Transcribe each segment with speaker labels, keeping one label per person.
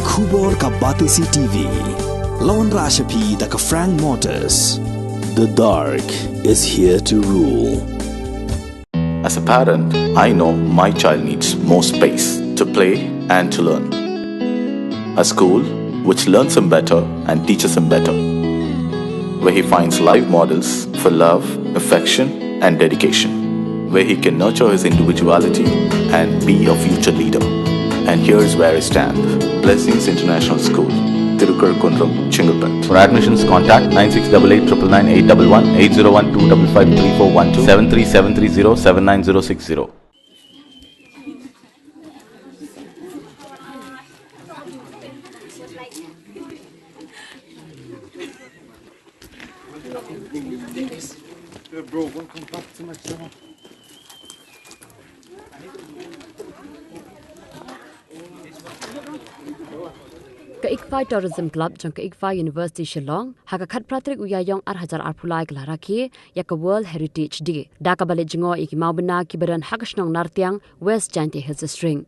Speaker 1: Khubor ka Batisi TV. Lawan Rashapi da ka Frank Motors. The dark is here to rule.
Speaker 2: As a parent, I know my child needs more space to play and to learn. A school which learns him better and teaches him better, where he finds live models for love, affection and dedication, where he can nurture his individuality and be a future leader. And here's where I stand. Blessings International School, Tirukurakkundram, Chengalpet.
Speaker 3: For admissions, contact 9688 811 8012553412 73730 79060.
Speaker 4: Bro, welcome back to my channel.
Speaker 5: Ka Icfai Tourism Club jang ka Icfai University Shillong haka khat pratrik uyayong 4,000 kelaraki ya ka World Heritage Day. Da ka balik Jngoh iki Mawbynna kibaran hakashnong Nartiang West Giant Hills String.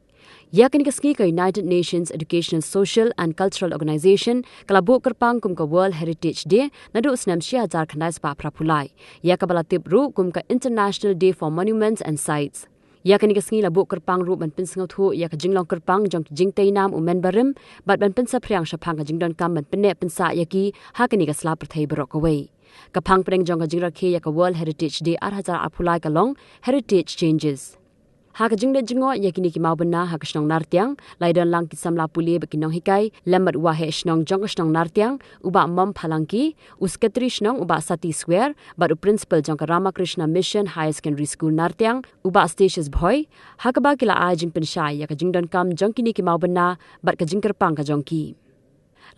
Speaker 5: Ya kini kaski ka United Nations Educational Social and Cultural Organization kalabo kerpang kum ka World Heritage Day nadu snam 6,000 khandai spa prapulai. Ya ka balatip ru kum ka International Day for Monuments and Sites. Ya kini kaski labo kerpang ru ban pinsngaw thu ya ka jinglong kerpang jong jingtay nam umen barim bat ban pinsa priang shapang ka jingdon kam ban penne pinsa yaki ha kini ka sla prathai barok away. Kapang preng jong ka jingrakhe ya ka World Heritage Day 4,000 apulai ka long heritage changes. Haka jingde Jngoh yakini ki Mawbynna haka shnong Nartiang laidon lang ki Samla Pule bekinong hikai lembat wahe shnong jong shnong Nartiang uba mom phalangki usketri shnong uba sati square baru principal jong ka Ramakrishna Mission High Secondary School Nartiang uba stations boy haka ba kila ajing penshai yaka jingdon kam jong kini ki Mawbynna bat ka jingkerpang ka jongki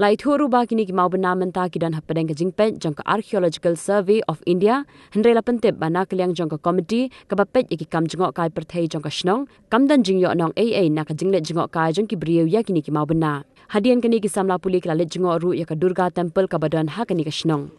Speaker 5: Leit ba kini ki Mawbynna menta ki dan hapadeng ka jingpet jong ka Archaeological Survey of India hendrela pentip bana kaliang jong ka committee ka bapet iki kam Jngoh kai perthai jong ka shnong kam dan jingyo nong AA na ka jinglet Jngoh kai jong ki brieu ya kini ki Mawbynna hadian kini ki Samla Pule ki lalet Jngoh ru ya ka Durga Temple ka badan ha kini ka shnong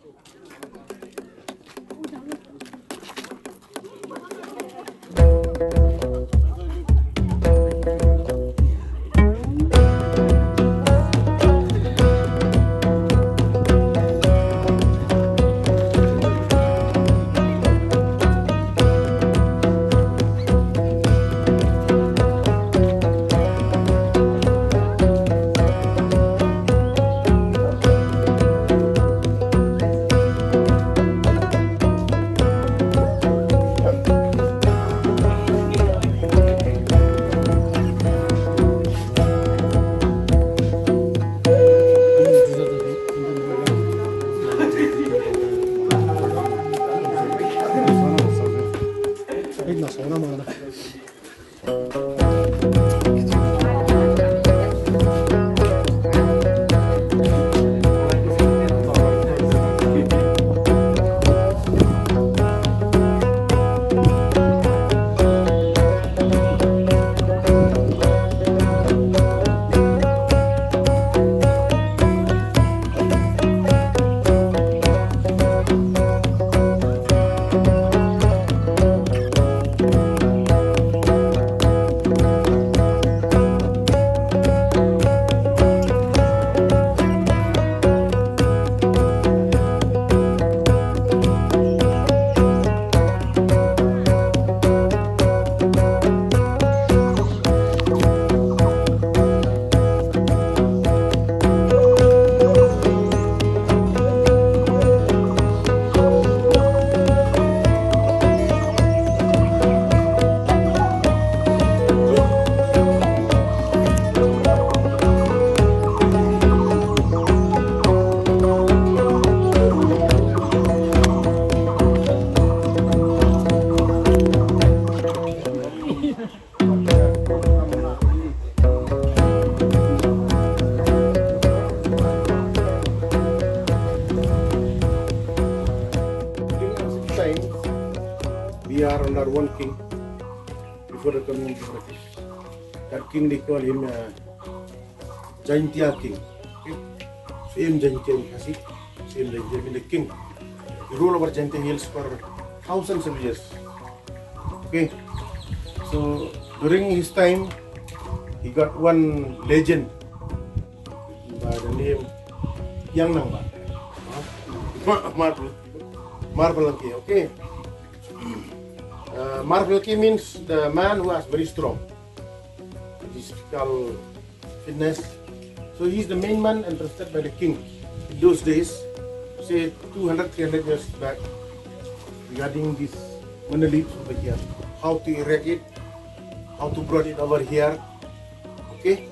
Speaker 4: We are under one king before the coming of British. That king they call him Jaintia king. Okay? Same Jaintia Kasi, same Jaintia the king. He ruled over Jaintia hills for thousands of years. Okay, so during his time, he got one legend by the name Jngoh. Marvel Key, okay? Marvel Key means the man who is very strong. Physical fitness. So he's the main man entrusted by the king in those days, say 200-300 years back, regarding this monolith over here. How to erect it, how to brought it over here, okay?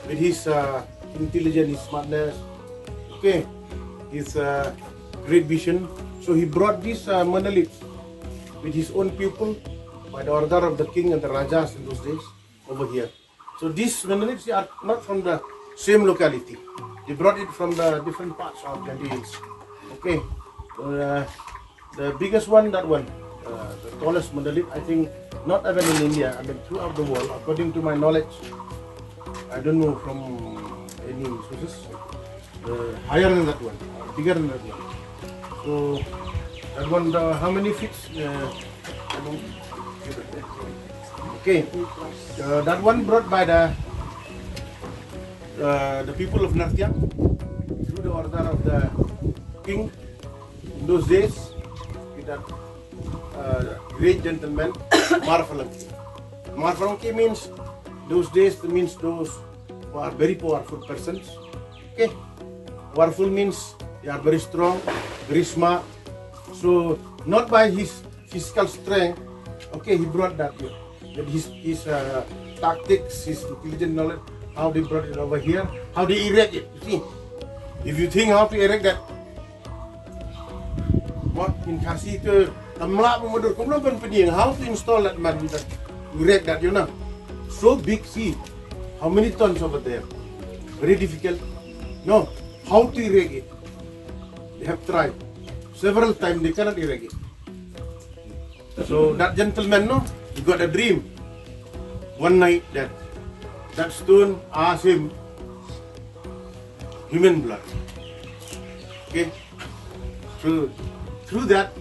Speaker 4: With his intelligence, his smartness, okay? His great vision. So he brought this monolith with his own people by the order of the king and the rajas in those days over here. So these monoliths are not from the same locality. They brought it from the different parts of Jngoh Hills. Okay, the biggest one, that one, the tallest monolith, I think not even in India, I mean throughout the world, according to my knowledge. I don't know from any sources. Higher than that one, bigger than that one. So that one, how many feet? I don't. Okay, that one brought by the people of Nartiang through the order of the king in those days, with that great gentleman, Marfalanki. Marfalanki means those days, means those who are very powerful persons. Okay, powerful means they are very strong, very smart. So not by his physical strength, okay, he brought that here. But his tactics, his intelligent knowledge, how they brought it over here, how they erect it. You see, if you think how to erect that, what in Kasi ke Samla pemudur, kamu belum pening how to install that man, erect that, you know, so big. See, how many tons over there? Very difficult. No, how to erect it? They have tried several times. They cannot erect it. So that gentleman, no, he got a dream one night that that stone asked him human blood. Okay, through that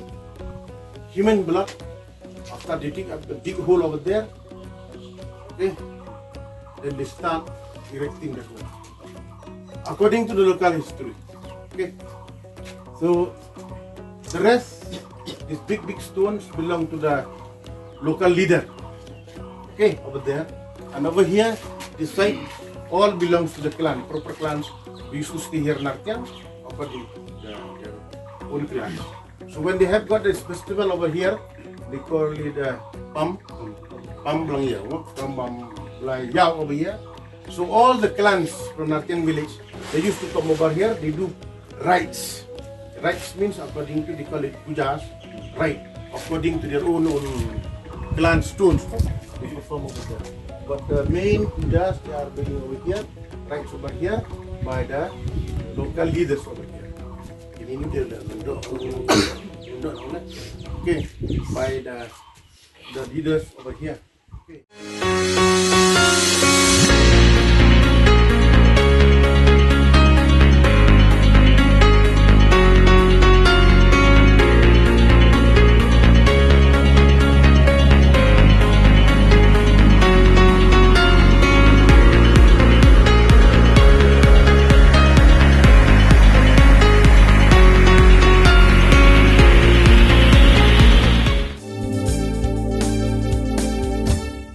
Speaker 4: human blood, after digging a big hole over there, okay, then they start erecting that one according to the local history. Okay, so the rest, these big stones belong to the local leader. Okay, over there, and over here, this side, all belongs to the clan, proper clans. We used to stay here in Nartiang, according to their own clan. So when they have got this festival over here, they call it Pam Blang Yao, over here. So all the clans from Nartiang village, they used to come over here. They do rites. Rites means according to, they call it pujas, right? According to their own clan stones, they perform over there. But the main pujas they are doing over here, rites over here by the local leaders over here. Ini dia okay, by the leaders over here. Okay.